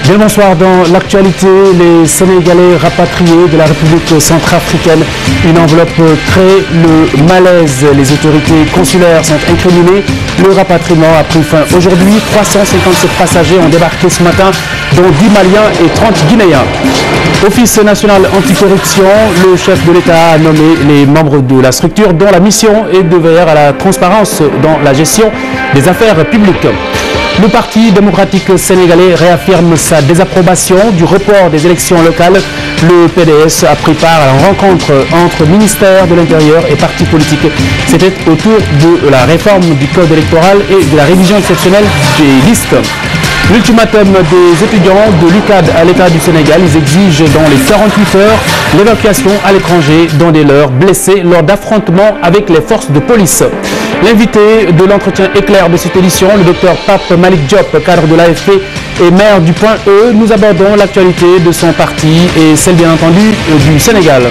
Bien bonsoir. Dans l'actualité, les Sénégalais rapatriés de la République centrafricaine. Une enveloppe crée le malaise. Les autorités consulaires sont incriminées. Le rapatriement a pris fin aujourd'hui. 357 passagers ont débarqué ce matin, dont 10 Maliens et 30 Guinéens. Office national anticorruption, le chef de l'État a nommé les membres de la structure dont la mission est de veiller à la transparence dans la gestion des affaires publiques. Le Parti démocratique sénégalais réaffirme sa désapprobation du report des élections locales. Le PDS a pris part à une rencontre entre ministère de l'Intérieur et partis politiques. C'était autour de la réforme du code électoral et de la révision exceptionnelle des listes. L'ultimatum des étudiants de l'UCAD à l'État du Sénégal, ils exigent dans les 48 heures l'évacuation à l'étranger dans des leurs blessés lors d'affrontements avec les forces de police. L'invité de l'entretien éclair de cette édition, le docteur Pape Malik Diop, cadre de l'AFP et maire du Point E. Nous abordons l'actualité de son parti et celle bien entendu du Sénégal.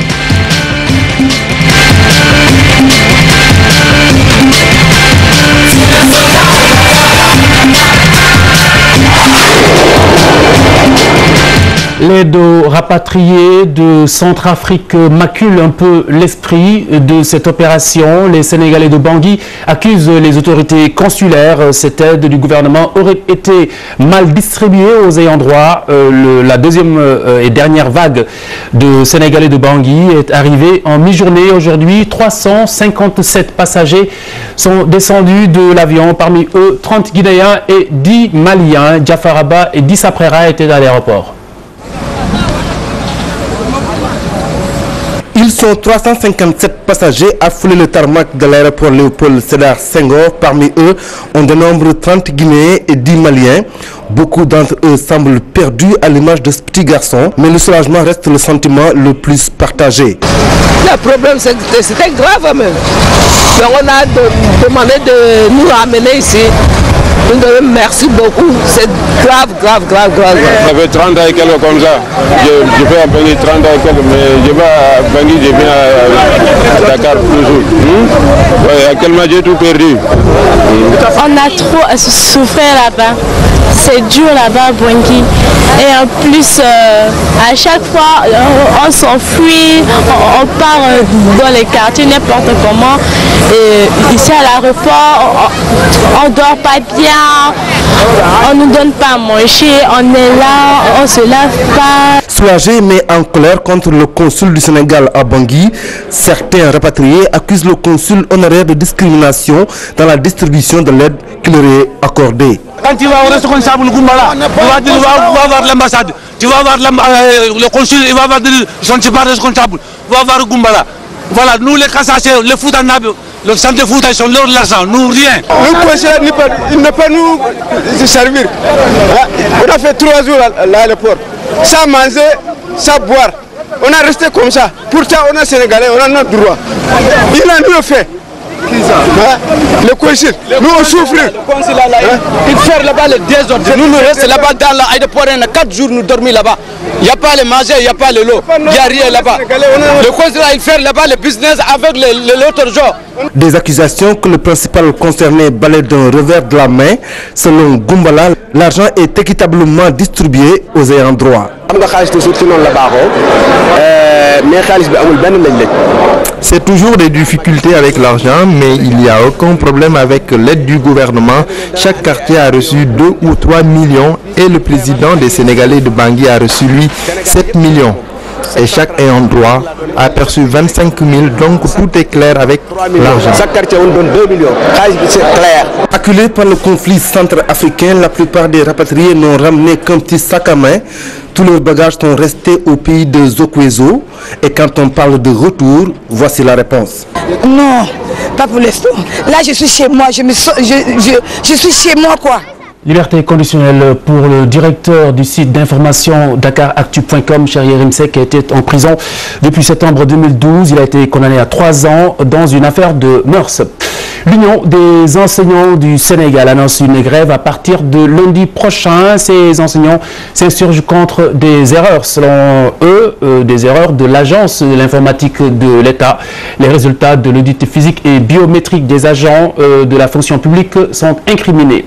L'aide aux rapatriés de Centrafrique macule un peu l'esprit de cette opération. Les Sénégalais de Bangui accusent les autorités consulaires. Cette aide du gouvernement aurait été mal distribuée aux ayants droit. La deuxième et dernière vague de Sénégalais de Bangui est arrivée en mi-journée. Aujourd'hui, 357 passagers sont descendus de l'avion. Parmi eux, 30 Guinéens et 10 Maliens. Diafaraba et Dissa Prera étaient à l'aéroport. Ils sont 357 passagers à fouler le tarmac de l'aéroport Léopold Sédar Senghor. Parmi eux, on dénombre 30 Guinéens et 10 Maliens. Beaucoup d'entre eux semblent perdus à l'image de ce petit garçon, mais le soulagement reste le sentiment le plus partagé. Le problème, c'était grave même. Donc on a demandé de nous ramener ici. Merci beaucoup. C'est grave. Ça fait 30 ans et quelques comme ça. Je fais à Bangui 30 ans et quelques, mais je vais à Bangui, je viens à Dakar toujours. Actuellement, j'ai tout perdu. On a trop souffert là-bas. C'est dur là-bas à Bangui. Et en plus, à chaque fois, on s'enfuit, on part dans les quartiers, n'importe comment. Et ici à l'aéroport, on ne dort pas bien. On ne nous donne pas à manger, on est là, on ne se lave pas. Soulagés mais en colère contre le consul du Sénégal à Bangui, certains rapatriés accusent le consul honoraire de discrimination dans la distribution de l'aide qu'il leur est accordée. Quand tu vas au responsable Goumbala, tu vas voir l'ambassade, tu vas voir le consul, il va voir je ne suis pas responsable, tu vas voir Goumbala. Voilà, nous les Kassassés, les Foutanab, le centre de Fouta, ils sont leur l'argent, nous rien. Le conseiller, il ne peut pas nous servir. On a fait 3 jours à l'aéroport, sans manger, sans boire. On a resté comme ça. Pourtant, on est Sénégalais, on a notre droit. Il a nous fait. Le consul, nous on souffre. Il fait là-bas le désordre. Nous restons là-bas dans l'aéroport, 4 jours nous dormons là-bas. Il n'y a pas le manger, il n'y a pas le lot, il n'y a rien là-bas. Le consul, il fait là-bas le business avec l'autre genre. Des accusations que le principal concerné balaie d'un revers de la main. Selon Goumbala, l'argent est équitablement distribué aux ayants droit. C'est toujours des difficultés avec l'argent, mais il n'y a aucun problème avec l'aide du gouvernement. Chaque quartier a reçu 2 ou 3 millions et le président des Sénégalais de Bangui a reçu lui 7 millions. Et chaque ayant droit a perçu 25 000, donc tout est clair avec l'argent. Chaque quartier, on donne 2 millions. C'est clair. Acculés par le conflit centrafricain, la plupart des rapatriés n'ont ramené qu'un petit sac à main. Tous leurs bagages sont restés au pays de Zokwezo. Et quand on parle de retour, voici la réponse. Non, pas pour l'instant. Là, je suis chez moi. Je suis chez moi, quoi. Liberté conditionnelle pour le directeur du site d'information dakaractu.com, Cherie Rimsek, qui a été en prison depuis septembre 2012. Il a été condamné à 3 ans dans une affaire de mœurs. L'Union des enseignants du Sénégal annonce une grève à partir de lundi prochain. Ces enseignants s'insurgent contre des erreurs, selon eux, des erreurs de l'agence de l'informatique de l'État. Les résultats de l'audit physique et biométrique des agents de la fonction publique sont incriminés.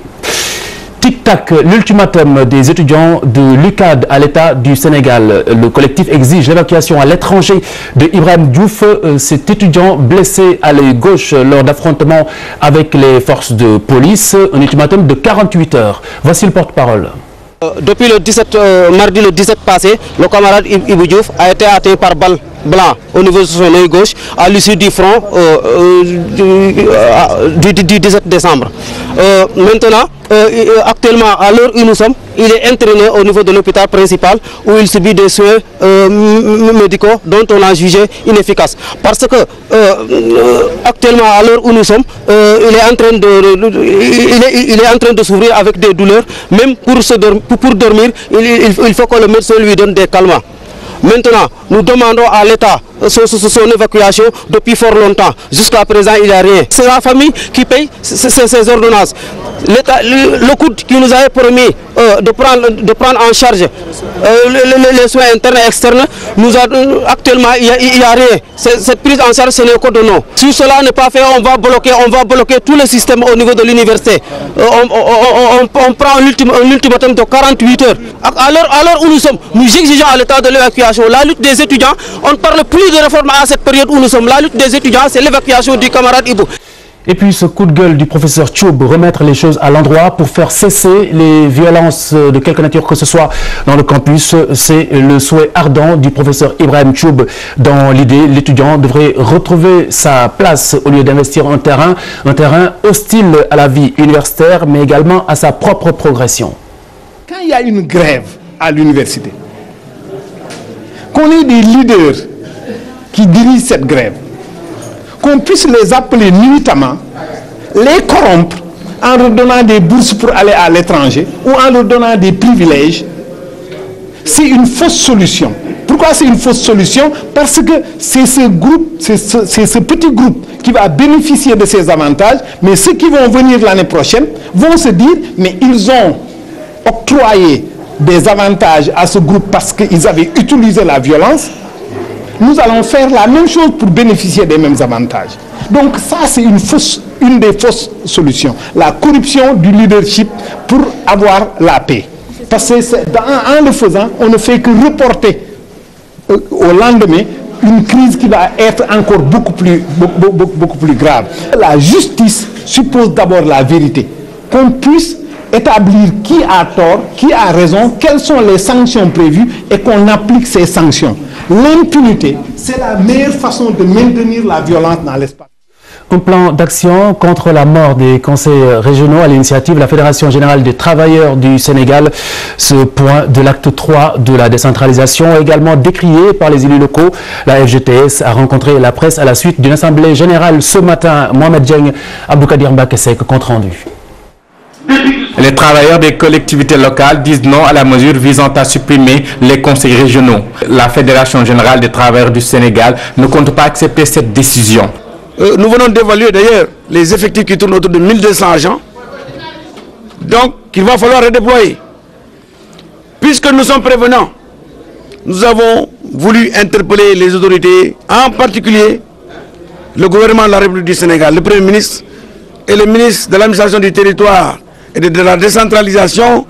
Tic-tac, l'ultimatum des étudiants de l'UCAD à l'État du Sénégal. Le collectif exige l'évacuation à l'étranger de Ibrahim Diouf, cet étudiant blessé à l'œil gauche lors d'affrontements avec les forces de police. Un ultimatum de 48 heures. Voici le porte-parole. Depuis le mardi le 17 passé, le camarade Ibou Diouf a été atteint par balle blanc au niveau de son œil gauche à l'issue du front du 17 décembre. Maintenant, actuellement, à l'heure où nous sommes, il est interné au niveau de l'hôpital principal où il subit des soins médicaux dont on a jugé inefficaces. Parce que actuellement, à l'heure où nous sommes, il est en train de s'ouvrir avec des douleurs. Même pour dormir, il faut que le médecin lui donne des calmants. Maintenant, nous demandons à l'État son évacuation depuis fort longtemps. Jusqu'à présent, il n'y a rien. C'est la famille qui paye ces ordonnances. Le coût qui nous avait promis de prendre en charge les soins internes et externes, actuellement, il n'y a rien. Cette prise en charge, ce n'est que de nom. Si cela n'est pas fait, on va bloquer tout le système au niveau de l'université. On prend un ultimatum de 48 heures. À l'heure où nous sommes, nous exigeons à l'État de l'évacuation. La lutte des étudiants, on ne parle plus de réforme à cette période où nous sommes. La lutte des étudiants, c'est l'évacuation du camarade Ibou. Et puis ce coup de gueule du professeur Thioub, remettre les choses à l'endroit pour faire cesser les violences de quelque nature que ce soit dans le campus, c'est le souhait ardent du professeur Ibrahim Thioub. Dans l'idée, l'étudiant devrait retrouver sa place au lieu d'investir un terrain hostile à la vie universitaire, mais également à sa propre progression. Quand il y a une grève à l'université, qu'on ait des leaders qui dirigent cette grève, qu'on puisse les appeler nuitamment, les corrompre en leur donnant des bourses pour aller à l'étranger ou en leur donnant des privilèges, c'est une fausse solution. Pourquoi c'est une fausse solution? Parce que c'est ce groupe, c'est ce petit groupe qui va bénéficier de ces avantages, mais ceux qui vont venir l'année prochaine vont se dire, mais ils ont octroyé des avantages à ce groupe parce qu'ils avaient utilisé la violence. Nous allons faire la même chose pour bénéficier des mêmes avantages. Donc ça, c'est une des fausses solutions. La corruption du leadership pour avoir la paix. Parce que en le faisant, on ne fait que reporter au lendemain une crise qui va être encore beaucoup plus grave. La justice suppose d'abord la vérité. Qu'on puisse établir qui a tort, qui a raison, quelles sont les sanctions prévues et qu'on applique ces sanctions. L'impunité, c'est la meilleure façon de maintenir la violence dans l'espace. Un plan d'action contre la mort des conseils régionaux à l'initiative de la Fédération Générale des Travailleurs du Sénégal. Ce point de l'acte 3 de la décentralisation également décrié par les élus locaux. La FGTS a rencontré la presse à la suite d'une assemblée générale ce matin. Mohamed Dieng, Abdoukadir Mbakesek, compte rendu. Les travailleurs des collectivités locales disent non à la mesure visant à supprimer les conseils régionaux. La Fédération Générale des Travailleurs du Sénégal ne compte pas accepter cette décision. Nous venons d'évaluer d'ailleurs les effectifs qui tournent autour de 1200 agents. Donc, qu'il va falloir redéployer. Puisque nous sommes prévenants, nous avons voulu interpeller les autorités, en particulier le gouvernement de la République du Sénégal, le Premier ministre et le ministre de l'administration du territoire et de la décentralisation,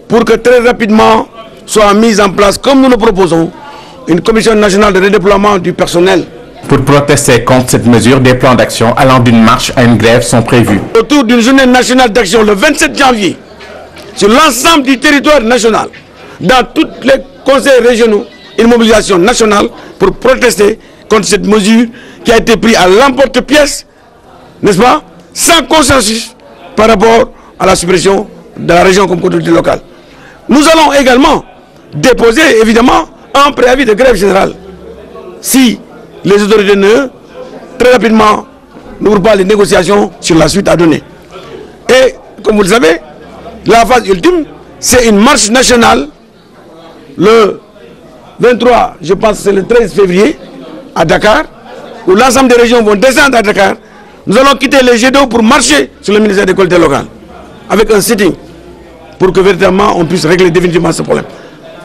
pour que très rapidement soit mise en place, comme nous le proposons, une commission nationale de redéploiement du personnel. Pour protester contre cette mesure, des plans d'action allant d'une marche à une grève sont prévus. Autour d'une journée nationale d'action le 27 janvier, sur l'ensemble du territoire national, dans tous les conseils régionaux, une mobilisation nationale pour protester contre cette mesure qui a été prise à l'emporte-pièce, n'est-ce pas, sans consensus par rapport à la suppression de la région comme collectivité locale. Nous allons également déposer évidemment un préavis de grève générale. Si les autorités très rapidement n'ouvrent pas les négociations sur la suite à donner. Et comme vous le savez, la phase ultime, c'est une marche nationale le 23, je pense que c'est le 13 février à Dakar, où l'ensemble des régions vont descendre à Dakar. Nous allons quitter les jets d'eau pour marcher sur le ministère des collectivités locales, avec un sitting, pour que véritablement on puisse régler définitivement ce problème.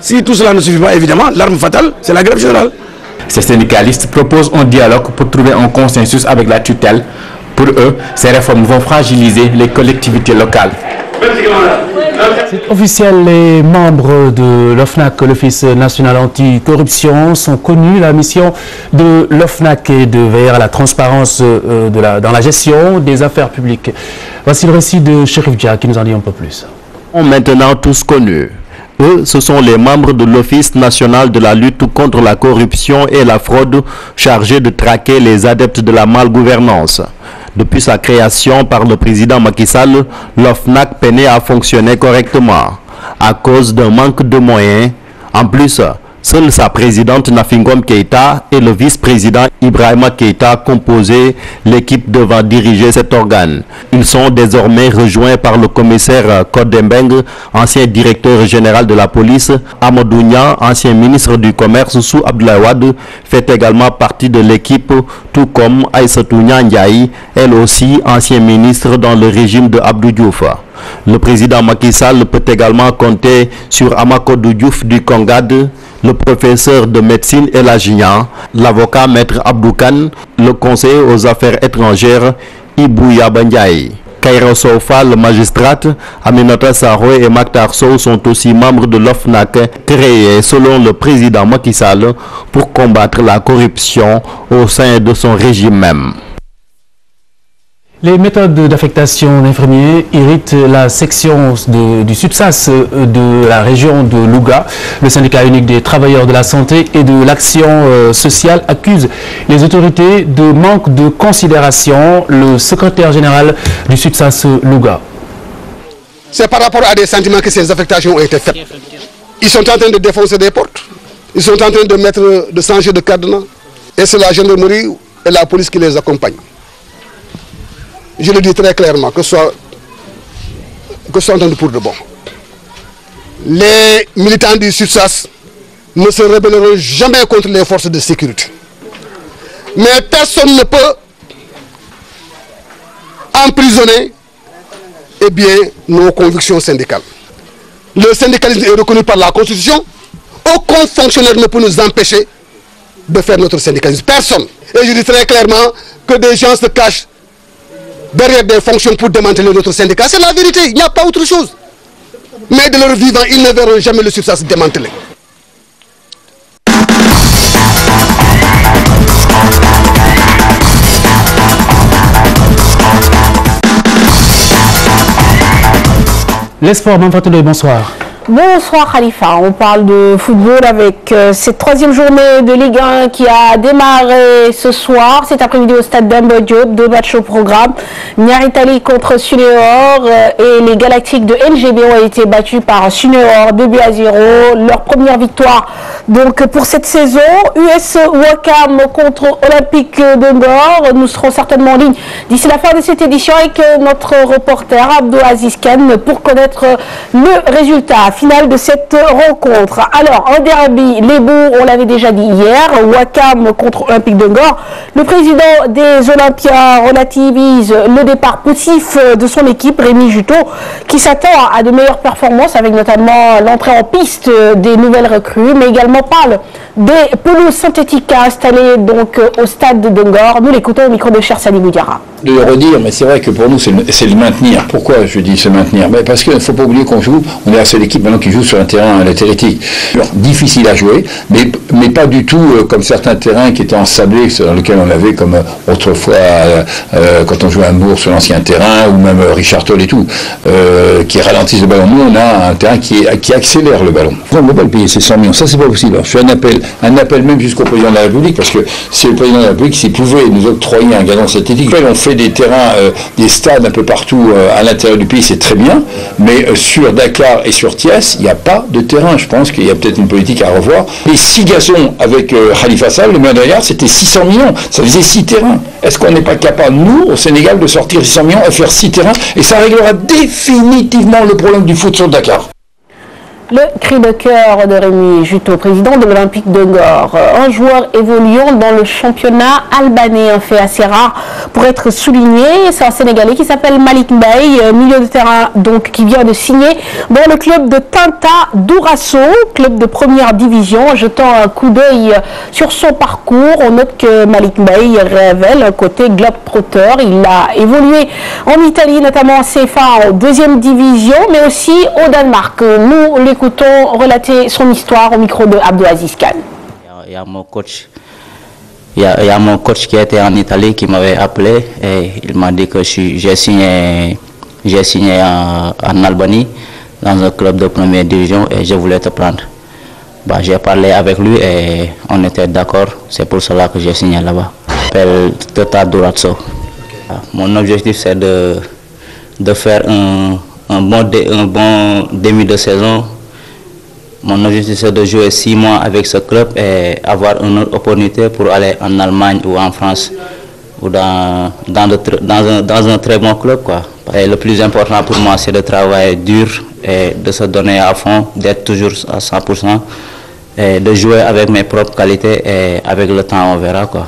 Si tout cela ne suffit pas, évidemment, l'arme fatale, c'est la grève générale. Ces syndicalistes proposent un dialogue pour trouver un consensus avec la tutelle. Pour eux, ces réformes vont fragiliser les collectivités locales. C'est officiel, les membres de l'OFNAC, l'Office national anticorruption, sont connus. La mission de l'OFNAC est de veiller à la transparence dans la gestion des affaires publiques. Voici le récit de Chérif Dia qui nous en dit un peu plus. Maintenant tous connus. Eux, ce sont les membres de l'Office national de la lutte contre la corruption et la fraude chargés de traquer les adeptes de la malgouvernance. Depuis sa création par le président Macky Sall, l'OFNAC peinait à fonctionner correctement à cause d'un manque de moyens. En plus, seule sa présidente Nafingom Keïta et le vice-président Ibrahima Keïta composaient l'équipe devant diriger cet organe. Ils sont désormais rejoints par le commissaire Kodembeng, ancien directeur général de la police. Amadou Nia, ancien ministre du Commerce sous Abdoulaye Wade, fait également partie de l'équipe, tout comme Aïssatou Ndiaye, elle aussi ancien ministre dans le régime de Abdou Diouf. Le président Macky Sall peut également compter sur Amakodou Diouf du Congad, le professeur de médecine El Agignan, l'avocat maître Abdou Kane, le conseiller aux affaires étrangères Ibouya Bandiaï. Kairo Sofa, le magistrat, Aminata Saroé et Maktar Sow sont aussi membres de l'OFNAC, créé selon le président Macky Sall pour combattre la corruption au sein de son régime même. Les méthodes d'affectation d'infirmiers irritent la section du SUTSAS de la région de Louga. Le syndicat unique des travailleurs de la santé et de l'action sociale accuse les autorités de manque de considération. Le secrétaire général du SUTSAS Louga. C'est par rapport à des sentiments que ces affectations ont été faites. Ils sont en train de défoncer des portes. Ils sont en train de changer de cadenas. Et c'est la gendarmerie et la police qui les accompagnent. Je le dis très clairement, que ce soit entendu pour de bon. Les militants du SUTSAS ne se rebelleront jamais contre les forces de sécurité. Mais personne ne peut emprisonner nos convictions syndicales. Le syndicalisme est reconnu par la Constitution. Aucun fonctionnaire ne peut nous empêcher de faire notre syndicalisme. Personne. Et je dis très clairement que des gens se cachent derrière des fonctions pour démanteler notre syndicat. C'est la vérité, il n'y a pas autre chose. Mais de leur vivant, ils ne verront jamais le SUTSAS démantelé. Les sports, bonsoir. Bonsoir Khalifa, on parle de football avec cette troisième journée de Ligue 1 qui a démarré ce soir, cet après-midi au stade Demba Diop, 2 matchs au programme. Niaritali contre Sunéor et les Galactiques de NGB ont été battus par Sunéor 2-0, leur première victoire donc pour cette saison. US Ouakam contre Olympique de Ngor, nous serons certainement en ligne d'ici la fin de cette édition avec notre reporter Abdou Aziz Khan pour connaître le résultat finale de cette rencontre. Alors, en derby, les Bourgs, on l'avait déjà dit hier, Ouakam contre Olympique de Ngor. Le président des Olympiens relativise le départ poussif de son équipe, Rémi Juteau, qui s'attend à de meilleures performances avec notamment l'entrée en piste des nouvelles recrues, mais également parle des pelouses synthétiques installées donc au stade de Ngor. Nous l'écoutons au micro de Cher Sali Boudiara. De le redire, mais c'est vrai que pour nous, c'est le maintenir. Pourquoi je dis se maintenir? Parce qu'il ne faut pas oublier qu'on joue, on est la seule équipe maintenant qui joue sur un terrain latéritique. Difficile à jouer, mais pas du tout comme certains terrains qui étaient ensablés, dans lesquels on avait comme autrefois, quand on jouait à Mours sur l'ancien terrain, ou même Richard Toll et tout, qui ralentissent le ballon. Nous, on a un terrain qui accélère le ballon. On ne peut pas le payer ces 100 millions, ça c'est pas possible. Alors, je fais un appel même jusqu'au président de la République, parce que c'est le président de la République s'il pouvait nous octroyer un gazon synthétique. On fait des terrains, des stades un peu partout à l'intérieur du pays, c'est très bien, mais sur Dakar et sur Thiès, il n'y a pas de terrain. Je pense qu'il y a peut-être une politique à revoir. Les 6 gazons avec Khalifa Sall, le mois dernier, c'était 600 millions. Ça faisait 6 terrains. Est-ce qu'on n'est pas capable, nous, au Sénégal, de sortir 600 millions et faire 6 terrains? Et ça réglera définitivement le problème du foot sur Dakar. Le cri de cœur de Rémi Juto, président de l'Olympique de Ngor. Un joueur évoluant dans le championnat albanais, un fait assez rare pour être souligné. C'est un Sénégalais qui s'appelle Malik Mbaye, milieu de terrain donc qui vient de signer dans le club de Tinta Dourasso, club de première division. En jetant un coup d'œil sur son parcours, on note que Malik Mbaye révèle un côté globe-trotteur. Il a évolué en Italie, notamment en CFA en deuxième division, mais aussi au Danemark. Nous l'écoutons relater son histoire au micro de Abdou Aziz Khan. Il y a mon coach. Il y a mon coach qui était en Italie qui m'avait appelé et il m'a dit que j'ai signé en Albanie dans un club de première division et je voulais te prendre. Bah, j'ai parlé avec lui et on était d'accord. C'est pour cela que j'ai signé là-bas. Je m'appelle Tinta Dourasso. Mon objectif c'est de faire un bon début de saison. Mon objectif c'est de jouer 6 mois avec ce club et avoir une autre opportunité pour aller en Allemagne ou en France ou dans un très bon club, quoi. Et le plus important pour moi c'est de travailler dur et de se donner à fond, d'être toujours à 100% et de jouer avec mes propres qualités et avec le temps on verra, quoi.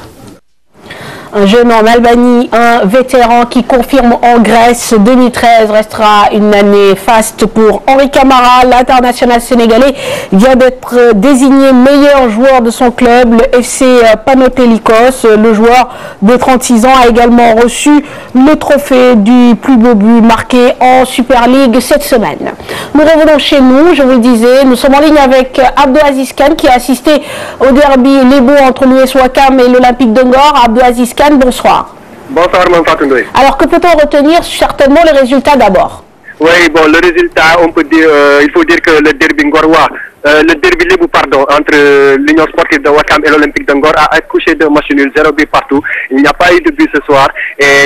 Un jeune en Albanie, un vétéran qui confirme en Grèce. 2013 restera une année faste pour Henri Camara. L'international sénégalais vient d'être désigné meilleur joueur de son club, le FC Panathinaikos. Le joueur de 36 ans a également reçu le trophée du plus beau but marqué en Super League cette semaine. Nous revenons chez nous, je vous le disais, nous sommes en ligne avec Abdou Aziz Khan qui a assisté au derby Lebo entre l'US Ouakam et l'Olympique de Ngor. Abdou Aziz Khan, bonsoir. Bonsoir, Mme Fatou Ndoye. Alors, que peut-on retenir? Certainement les résultats d'abord. Oui, bon, le résultat, on peut dire, il faut dire que le derby ngorois, le derby Lébou, pardon, entre l'Union sportive de Ouakam et l'Olympique de Ngor a accouché de match nul, 0 but partout. Il n'y a pas eu de but ce soir. Et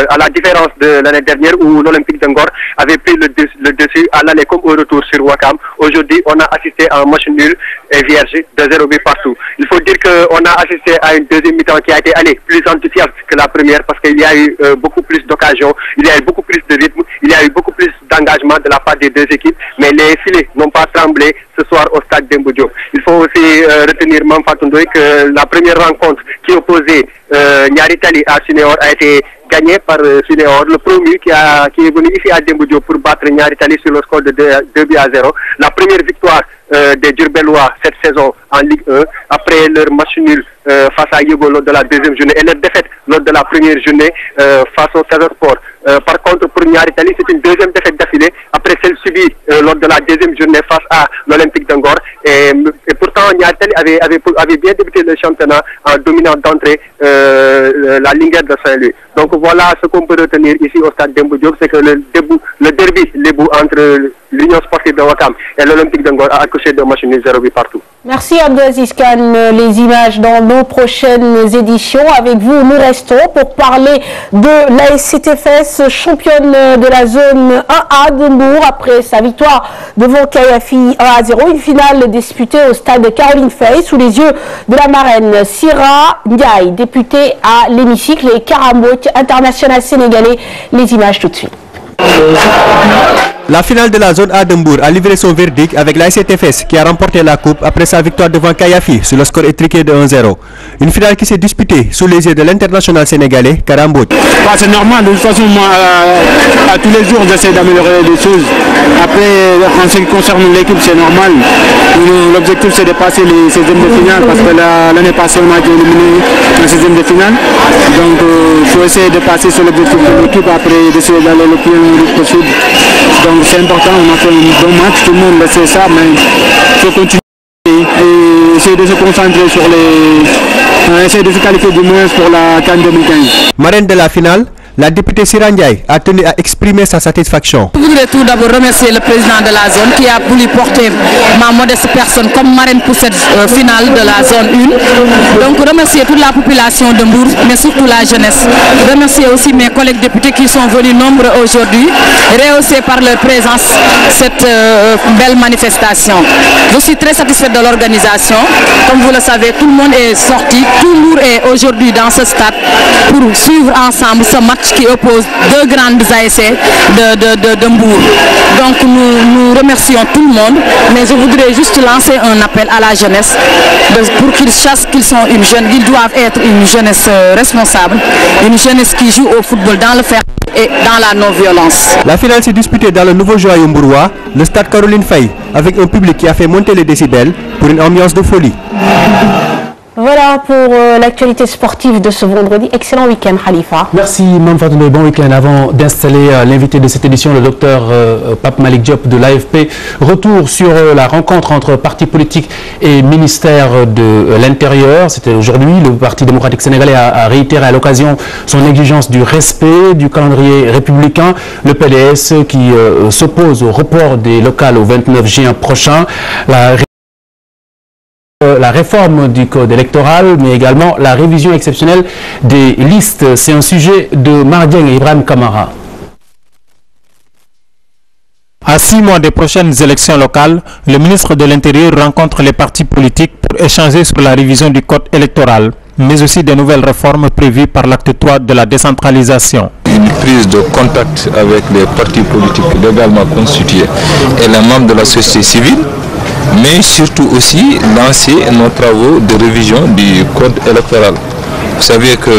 à la différence de l'année dernière où l'Olympique de Ngor avait pris le dessus à l'aller comme au retour sur Ouakam. Aujourd'hui, on a assisté à un match nul et vierge de 0 but partout. Il faut dire qu'on a assisté à une deuxième mi-temps qui a été plus enthousiaste que la première parce qu'il y a eu beaucoup plus d'occasions, il y a eu beaucoup plus de rythme, il y a eu beaucoup plus d'engagement de la part des deux équipes, mais les filets n'ont pas tremblé ce soir au stade Demba Diop. Il faut aussi retenir, Mme Fatou Ndoye, que la première rencontre qui opposait Niary Tally à Sinéor a été gagnée par Sinéor, le promu qui est venu ici à Demba Diop pour battre Niary Tally sur le score de 2 buts à 0. La première victoire des Diourbellois cette saison en Ligue 1 après leur match nul face à Yego lors de la deuxième journée et leur défaite lors de la première journée face au Casa Sport. Par contre, pour Niary Tally, c'est une deuxième défaite d'affilée après celle subie lors de la deuxième journée face à l'Olympique de Ngor. Et pourtant, Niary Tally avait bien débuté le championnat en dominant d'entrée la Linguère de Saint-Louis. Donc voilà ce qu'on peut retenir ici au stade Demba Diop, c'est que le derby Lébou entre l'Union sportive de Ouakam et l'Olympique de Ngor a accouché de match nul 0 but partout. Merci Abdou Aziz Khan. Les images dans nos prochaines éditions. Avec vous, nous restons pour parler de l'ASCTFS, championne de la zone 1A de Mbour après sa victoire devant Kayafi 1-0. Une finale disputée au stade Caroline Faye sous les yeux de la marraine Sira Ndiaye, députée à l'hémicycle, et Karambot, international sénégalais. Les images tout de suite. La finale de la zone A de Mbour a livré son verdict avec l'ASCTFS qui a remporté la coupe après sa victoire devant Kayafi sur le score étriqué de 1-0. Une finale qui s'est disputée sous les yeux de l'international sénégalais Karambot. C'est normal, de toute façon, moi, à tous les jours, j'essaie d'améliorer les choses. Après, en ce qui concerne l'équipe, c'est normal. L'objectif, c'est de passer les 16e de finale parce que l'année passée, on a été éliminé en 16e de finale. Donc, il faut essayer de passer sur l'objectif de l'équipe après d'essayer d'aller le plus vite possible. Donc c'est important, on a fait un bon match, tout le monde le sait ça, mais il faut continuer et essayer de se concentrer sur essayer de se qualifier du moins pour la CAN 2015. Marraine de la finale, la députée Sira Ndiaye a tenu à exprimer sa satisfaction. Je voudrais tout d'abord remercier le président de la zone qui a voulu porter ma modeste personne comme marraine pour cette finale de la zone 1. Donc remercier toute la population de Mbour, mais surtout la jeunesse. Remercier aussi mes collègues députés qui sont venus nombreux aujourd'hui, rehaussés par leur présence cette belle manifestation. Je suis très satisfaite de l'organisation. Comme vous le savez, tout le monde est sorti, tout Mbour est aujourd'hui dans ce stade pour suivre ensemble ce match match qui oppose deux grandes ASC de Mbour. Donc nous remercions tout le monde, mais je voudrais juste lancer un appel à la jeunesse pour qu'ils sachent qu'ils sont une jeune, ils doivent être une jeunesse responsable, une jeunesse qui joue au football dans le fer et dans la non-violence. La finale s'est disputée dans le nouveau joyau mbourois, le stade Caroline Faye, avec un public qui a fait monter les décibels pour une ambiance de folie. Voilà pour l'actualité sportive de ce vendredi. Excellent week-end, Khalifa. Merci, Mme Fatoumé. Bon week-end. Avant d'installer l'invité de cette édition, le docteur Pape Malick Diop de l'AFP. Retour sur la rencontre entre partis politiques et ministère de l'Intérieur. C'était aujourd'hui. Le Parti démocratique sénégalais a réitéré à l'occasion son exigence du respect du calendrier républicain. Le PDS qui s'oppose au report des locales au 29 juin prochain. La réforme du code électoral, mais également la révision exceptionnelle des listes. C'est un sujet de Mardieng et Ibrahim Kamara. À 6 mois des prochaines élections locales, le ministre de l'Intérieur rencontre les partis politiques pour échanger sur la révision du code électoral, mais aussi des nouvelles réformes prévues par l'acte 3 de la décentralisation. Une prise de contact avec les partis politiques légalement constitués et les membres de la société civile, mais surtout aussi lancer nos travaux de révision du code électoral. Vous savez que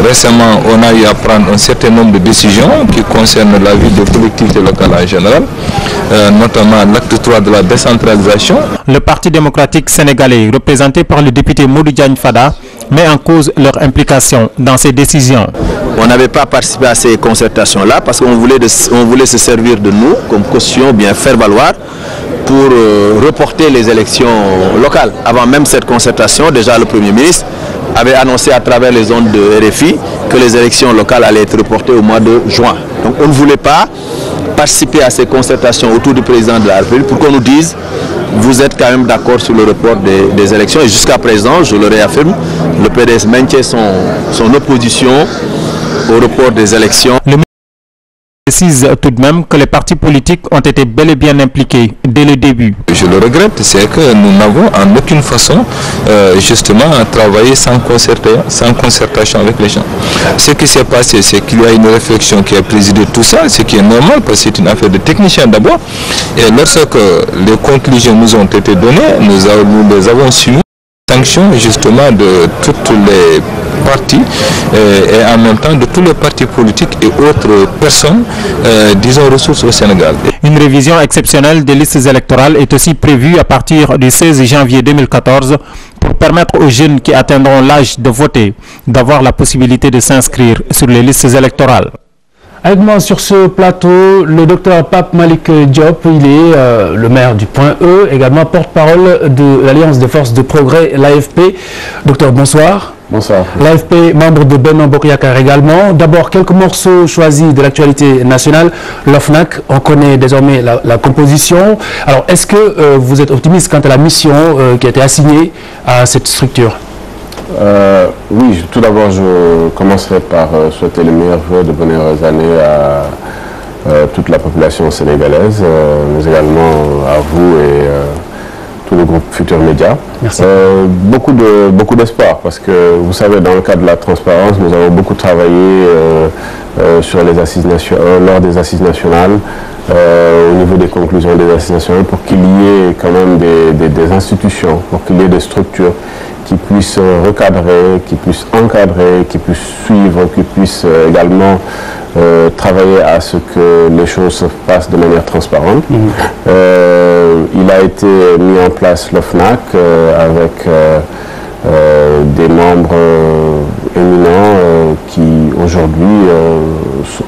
récemment, on a eu à prendre un certain nombre de décisions qui concernent la vie des collectivités locales en général, notamment l'acte 3 de la décentralisation. Le Parti démocratique sénégalais, représenté par le député Modou Diagne Fada, met en cause leur implication dans ces décisions. On n'avait pas participé à ces concertations-là parce qu'on voulait se servir de nous comme caution, bien faire valoir pour reporter les élections locales. Avant même cette concertation, déjà le Premier ministre avait annoncé à travers les ondes de RFI que les élections locales allaient être reportées au mois de juin. Donc on ne voulait pas participer à ces concertations autour du président de la République pour qu'on nous dise vous êtes quand même d'accord sur le report des élections. Et jusqu'à présent, je le réaffirme, le PDS maintient son opposition au report des élections. Le ministre précise tout de même que les partis politiques ont été bel et bien impliqués dès le début. Je le regrette, c'est que nous n'avons en aucune façon justement travaillé sans concertation avec les gens. Ce qui s'est passé, c'est qu'il y a une réflexion qui a présidé tout ça, ce qui est normal parce que c'est une affaire de techniciens d'abord. Et lorsque les conclusions nous ont été données, nous les avons soumis sanctions justement de toutes les partis et en même temps de tous les partis politiques et autres personnes, disons, ressources au Sénégal. Une révision exceptionnelle des listes électorales est aussi prévue à partir du 16 janvier 2014 pour permettre aux jeunes qui atteindront l'âge de voter d'avoir la possibilité de s'inscrire sur les listes électorales. Avec moi sur ce plateau, le docteur Pape Malick Diop, il est le maire du Point E, également porte-parole de l'Alliance des forces de progrès, l'AFP. Docteur, bonsoir. Bonsoir. L'AFP, membre de Benno Bokk Yakaar également. D'abord, quelques morceaux choisis de l'actualité nationale. L'OFNAC, on connaît désormais la composition. Alors, est-ce que vous êtes optimiste quant à la mission qui a été assignée à cette structure? Oui, tout d'abord, je commencerai par souhaiter les meilleurs vœux de bonnes années à toute la population sénégalaise, mais également à vous et tout le groupe Futur Média. Merci. Beaucoup d'espoir, parce que vous savez, dans le cadre de la transparence, nous avons beaucoup travaillé sur les assises lors des assises nationales, au niveau des conclusions des assises nationales, pour qu'il y ait quand même des institutions, pour qu'il y ait des structures qui puissent recadrer, qui puissent encadrer, qui puissent suivre, qui puissent également travailler à ce que les choses se passent de manière transparente. Il a été mis en place l'OFNAC avec des membres éminents qui aujourd'hui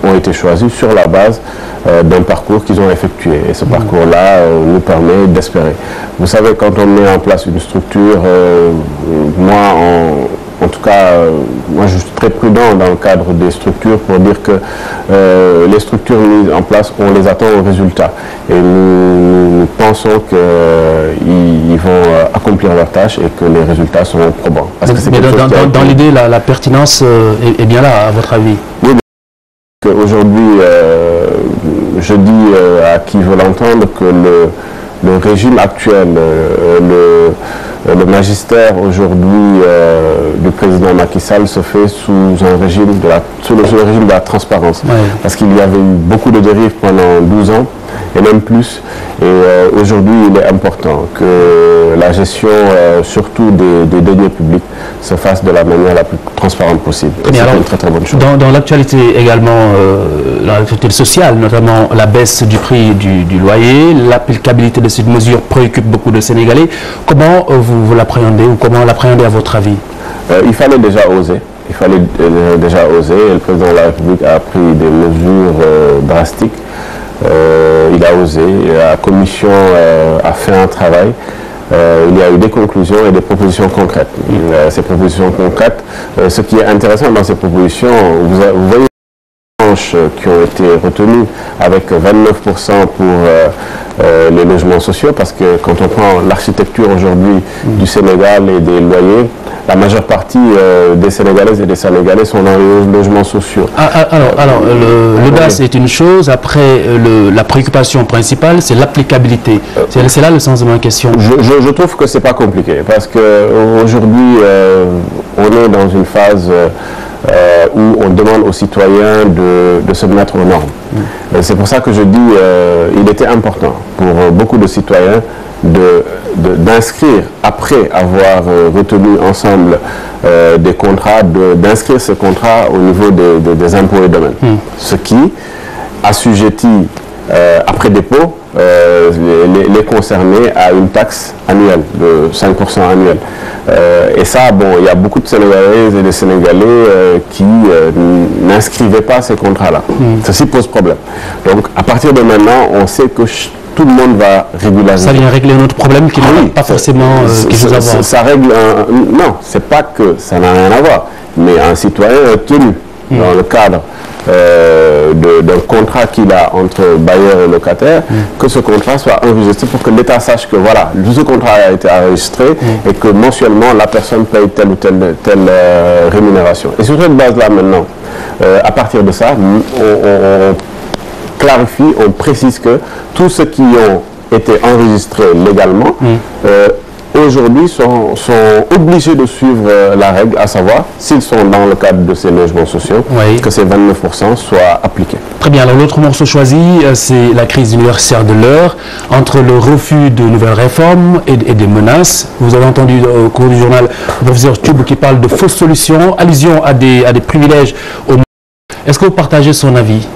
ont été choisis sur la base d'un parcours qu'ils ont effectué. Et ce parcours-là nous permet d'espérer. Vous savez, quand on met en place une structure, moi, en tout cas, moi je suis très prudent dans le cadre des structures pour dire que les structures mises en place, on les attend au résultat. Et nous pensons qu'ils vont accomplir leur tâche et que les résultats seront probants. Parce que mais dans l'idée, la pertinence est bien là, à votre avis? Oui, aujourd'hui, je dis à qui veut l'entendre que le régime actuel, le magistère aujourd'hui du président Macky Sall se fait sous le régime de la transparence. Ouais. Parce qu'il y avait eu beaucoup de dérives pendant 12 ans et même plus. Et aujourd'hui, il est important que la gestion, surtout des deniers publics, se fasse de la manière la plus transparente possible. C'est une très très bonne chose. Dans l'actualité également, dans l'actualité sociale, notamment la baisse du prix du loyer, l'applicabilité de cette mesure préoccupe beaucoup de Sénégalais. Comment vous l'appréhendez ou comment l'appréhendez à votre avis? Il fallait déjà oser. Il fallait déjà oser. Et le président de la République a pris des mesures drastiques. Il a osé. La commission a fait un travail. Il y a eu des conclusions et des propositions concrètes. Ces propositions concrètes, ce qui est intéressant dans ces propositions, vous voyez les tranches qui ont été retenues avec 29% pour les logements sociaux, parce que quand on prend l'architecture aujourd'hui du Sénégal et des loyers, la majeure partie des Sénégalaises et des Sénégalais sont dans les logements sociaux. Alors l'audace est une chose, après la préoccupation principale, c'est l'applicabilité. C'est là le sens de ma question. Je trouve que c'est pas compliqué, parce qu'aujourd'hui, on est dans une phase où on demande aux citoyens de se mettre aux normes. C'est pour ça que je dis il était important pour beaucoup de citoyens d'inscrire, après avoir retenu ensemble des contrats, d'inscrire ce contrat au niveau des impôts et domaines. Ce qui assujettit, après dépôt, les concernés à une taxe annuelle de 5% annuel. Et ça, bon, il y a beaucoup de Sénégalaises et de Sénégalais qui n'inscrivaient pas ces contrats-là. Ceci pose problème. Donc, à partir de maintenant, on sait que tout le monde va régulariser. Ça vient régler un autre problème qui n'a pas forcément quelque chose à voir. Ça règle non, c'est pas que ça n'a rien à voir, mais un citoyen est tenu dans le cadre d'un contrat qu'il a entre bailleur et locataire, que ce contrat soit enregistré pour que l'État sache que voilà, ce contrat a été enregistré et que mensuellement la personne paye telle ou telle rémunération. Et sur cette base-là maintenant, à partir de ça, on clarifie, on précise que tous ceux qui ont été enregistrés légalement aujourd'hui sont obligés de suivre la règle, à savoir, s'ils sont dans le cadre de ces logements sociaux, que ces 29% soient appliqués. Très bien, alors l'autre morceau choisi, c'est la crise universitaire de l'heure, entre le refus de nouvelles réformes et des menaces. Vous avez entendu au cours du journal le professeur Tube qui parle de fausses solutions, allusion à des privilèges. Est-ce que vous partagez son avis?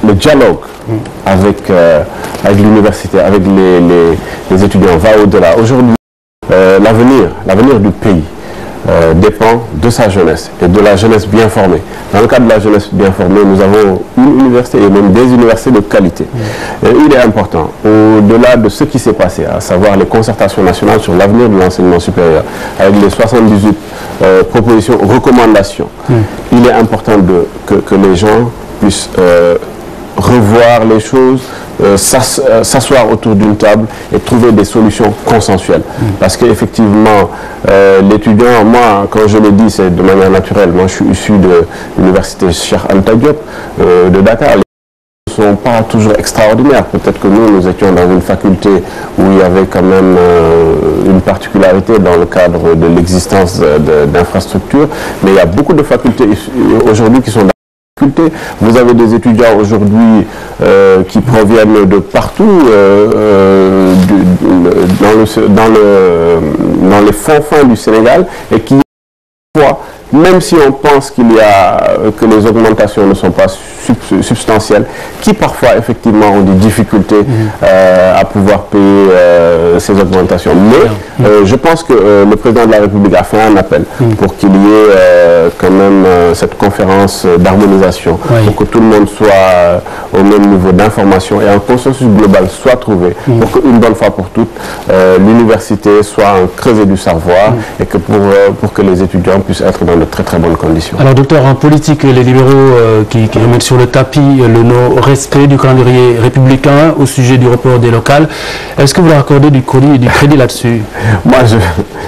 Le dialogue avec l'université, avec les étudiants va au-delà. Aujourd'hui, l'avenir du pays dépend de sa jeunesse et de la jeunesse bien formée. Dans le cadre de la jeunesse bien formée, nous avons une université et même des universités de qualité. Et il est important, au-delà de ce qui s'est passé, à savoir les concertations nationales sur l'avenir de l'enseignement supérieur, avec les 78 propositions, recommandations, il est important que les gens puissent revoir les choses, s'asseoir autour d'une table et trouver des solutions consensuelles. Parce qu'effectivement, l'étudiant, moi, quand je le dis, c'est de manière naturelle. Moi, je suis issu de l'université Cheikh Anta Diop de Dakar. Les gens ne sont pas toujours extraordinaires. Peut-être que nous étions dans une faculté où il y avait quand même une particularité dans le cadre de l'existence d'infrastructures. Mais il y a beaucoup de facultés aujourd'hui qui sont vous avez des étudiants aujourd'hui qui proviennent de partout, dans les fonds du Sénégal, et qui, même si on pense que les augmentations ne sont pas substantielles, qui parfois effectivement ont des difficultés à pouvoir payer ces augmentations. Mais je pense que le président de la République a fait un appel pour qu'il y ait quand même cette conférence d'harmonisation, pour que tout le monde soit au même niveau d'information et un consensus global soit trouvé, pour qu'une bonne fois pour toutes, l'université soit un creuset du savoir et que pour que les étudiants puissent être dans de très très bonnes conditions. Alors docteur, en politique, les libéraux qui remettent sur le tapis le non-respect du calendrier républicain au sujet du report des locales, est-ce que vous leur accordez du crédit là-dessus? Moi,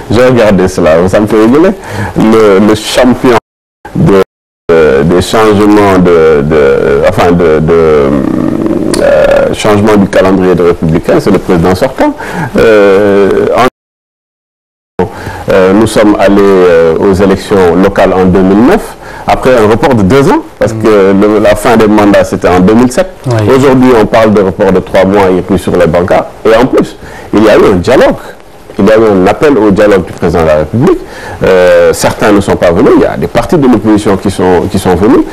j'ai regardé cela, ça me fait rigoler. Le champion des changements changement du calendrier des Républicains, c'est le président sortant. Nous sommes allés aux élections locales en 2009, après un report de 2 ans, parce que la fin des mandats c'était en 2007. Oui. Aujourd'hui, on parle de report de 3 mois et plus sur les bancards. Et en plus, il y a eu un dialogue. Il y a eu un appel au dialogue du président de la République. Certains ne sont pas venus. Il y a des partis de l'opposition qui sont venus.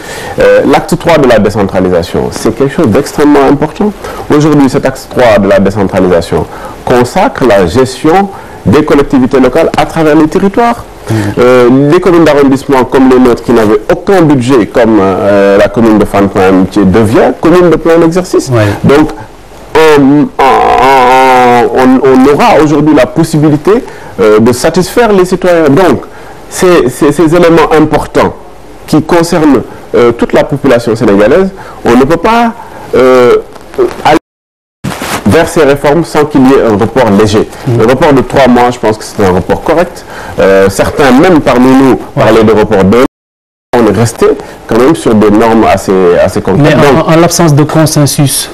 L'acte 3 de la décentralisation, c'est quelque chose d'extrêmement important. Aujourd'hui, cet acte 3 de la décentralisation consacre la gestion des collectivités locales à travers les territoires. Les communes d'arrondissement comme les nôtres qui n'avaient aucun budget, comme la commune de Fann-Point-Amitié, devient commune de plein exercice. Ouais. Donc, on aura aujourd'hui la possibilité de satisfaire les citoyens. Donc, ces éléments importants qui concernent toute la population sénégalaise, on ne peut pas aller vers ces réformes sans qu'il y ait un report léger. Le report de 3 mois, je pense que c'est un report correct. Certains, même parmi nous, parlaient de report de 1 an. On est resté quand même sur des normes assez concrètes. Mais en l'absence de consensus,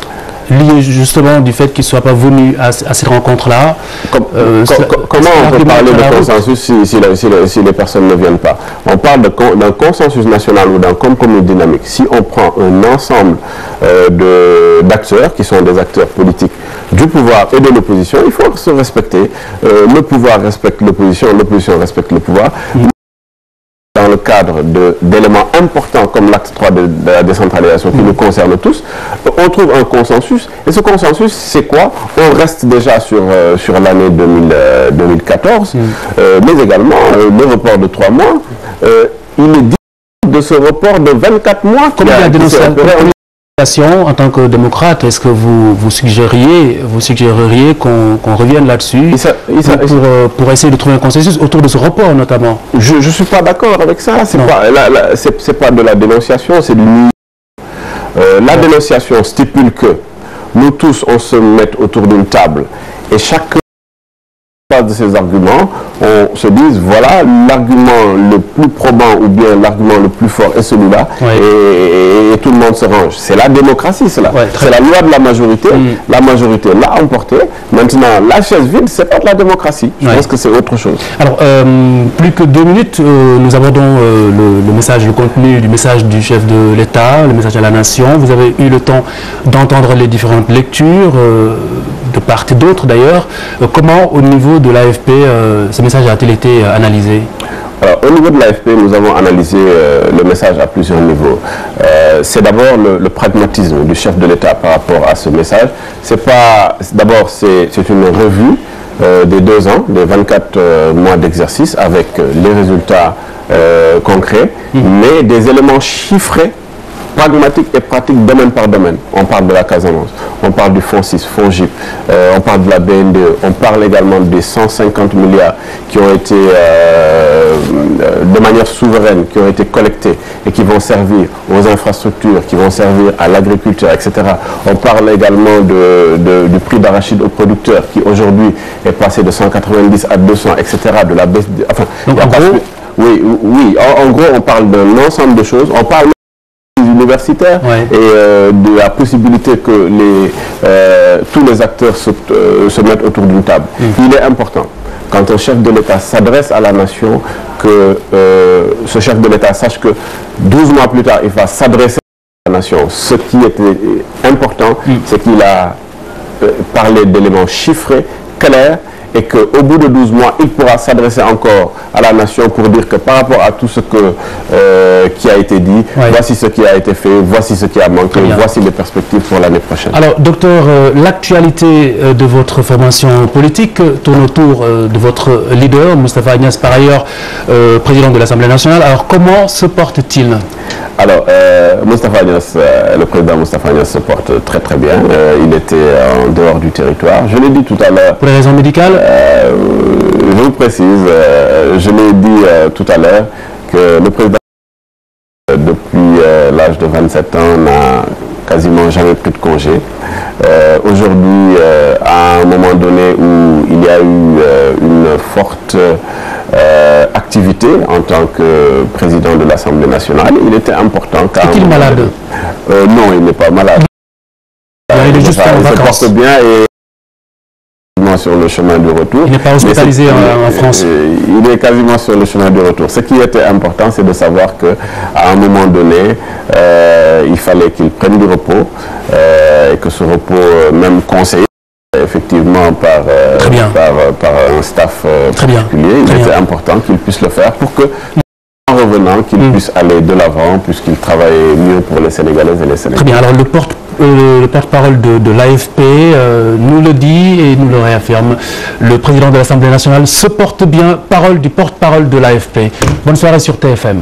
lié justement du fait qu'ils ne soient pas venus à cette rencontre-là. Comment on peut parler de consensus si les personnes ne viennent pas? On parle d'un consensus national ou d'un compromis dynamique. Si on prend un ensemble d'acteurs qui sont des acteurs politiques du pouvoir et de l'opposition, il faut se respecter. Le pouvoir respecte l'opposition, l'opposition respecte le pouvoir. Dans le cadre d'éléments importants comme l'acte 3 de la décentralisation qui nous concerne tous, on trouve un consensus. Et ce consensus, c'est quoi? On reste déjà sur l'année 2014, mais également le report de 3 mois. Il est dit de ce report de 24 mois. Comment la dénonciation en tant que démocrate, est-ce que vous suggéreriez qu'on revienne là-dessus pour essayer de trouver un consensus autour de ce report notamment? Je ne suis pas d'accord avec ça. C'est pas de la dénonciation, c'est du... la dénonciation stipule que nous tous, on se mette autour d'une table et chacun de ces arguments, on se dise voilà l'argument le plus probant ou bien l'argument le plus fort est celui-là, et tout le monde se range. C'est la démocratie, cela. C'est la loi de la majorité. La majorité l'a emporté. Maintenant, la chaise vide, c'est pas de la démocratie. Je pense que c'est autre chose. Alors, plus que 2 minutes, nous abordons le message, le contenu du message du chef de l'État, le message à la nation. Vous avez eu le temps d'entendre les différentes lectures, de part et d'autre d'ailleurs. Comment, au niveau de l'AFP, ce message a-t-il été analysé? Alors, au niveau de l'AFP, nous avons analysé le message à plusieurs niveaux. C'est d'abord le pragmatisme du chef de l'État par rapport à ce message. D'abord, c'est une revue des 2 ans, des 24 mois d'exercice avec les résultats concrets, mais des éléments chiffrés, pragmatique et pratique domaine par domaine. On parle de la Casamance, on parle du Fonds 6, Fonds GIP, on parle de la BNDE, on parle également des 150 milliards qui ont été de manière souveraine, qui ont été collectés et qui vont servir aux infrastructures, qui vont servir à l'agriculture, etc. On parle également du prix d'arachide aux producteurs qui aujourd'hui est passé de 190 à 200, etc. De la baisse de, enfin, donc, en gros, oui, en gros, on parle d'un ensemble de choses. On parle universitaires et de la possibilité que tous les acteurs se mettent autour d'une table. Il est important, quand un chef de l'État s'adresse à la nation, que ce chef de l'État sache que 12 mois plus tard, il va s'adresser à la nation. Ce qui est important, c'est qu'il a parlé d'éléments chiffrés, clairs, et qu'au bout de 12 mois, il pourra s'adresser encore à la nation pour dire que par rapport à tout ce qui a été dit, voici ce qui a été fait, voici ce qui a manqué, voici les perspectives pour l'année prochaine. Alors, docteur, l'actualité de votre formation politique tourne autour de votre leader, Moustapha Agnès, par ailleurs président de l'Assemblée nationale. Alors, comment se porte-t-il? Alors, Moustapha Agnès, le président Moustapha Agnès se porte très très bien. Il était en dehors du territoire. Je l'ai dit tout à l'heure. Pour des raisons médicales? Je vous précise, je l'ai dit tout à l'heure, que le président, depuis l'âge de 27 ans, n'a quasiment jamais pris de congé. Aujourd'hui, à un moment donné où il y a eu une forte activité activité en tant que président de l'Assemblée nationale, il était important. Est-il malade? Non, il n'est pas malade. Il est juste en vacances. Il se porte bien et sur le chemin du retour. Il n'est pas hospitalisé en France. Il est quasiment sur le chemin du retour. Ce qui était important, c'est de savoir qu'à un moment donné, il fallait qu'il prenne du repos et que ce repos, même conseillé effectivement par un staff particulier, il était important qu'il puisse le faire pour que, en revenant, qu'il puisse aller de l'avant puisqu'il travaille mieux pour les Sénégalaises et les Sénégalais. Très bien. Alors le porte-parole de l'AFP nous le dit et nous le réaffirme. Le président de l'Assemblée nationale se porte bien, parole du porte-parole de l'AFP. Bonne soirée sur TFM.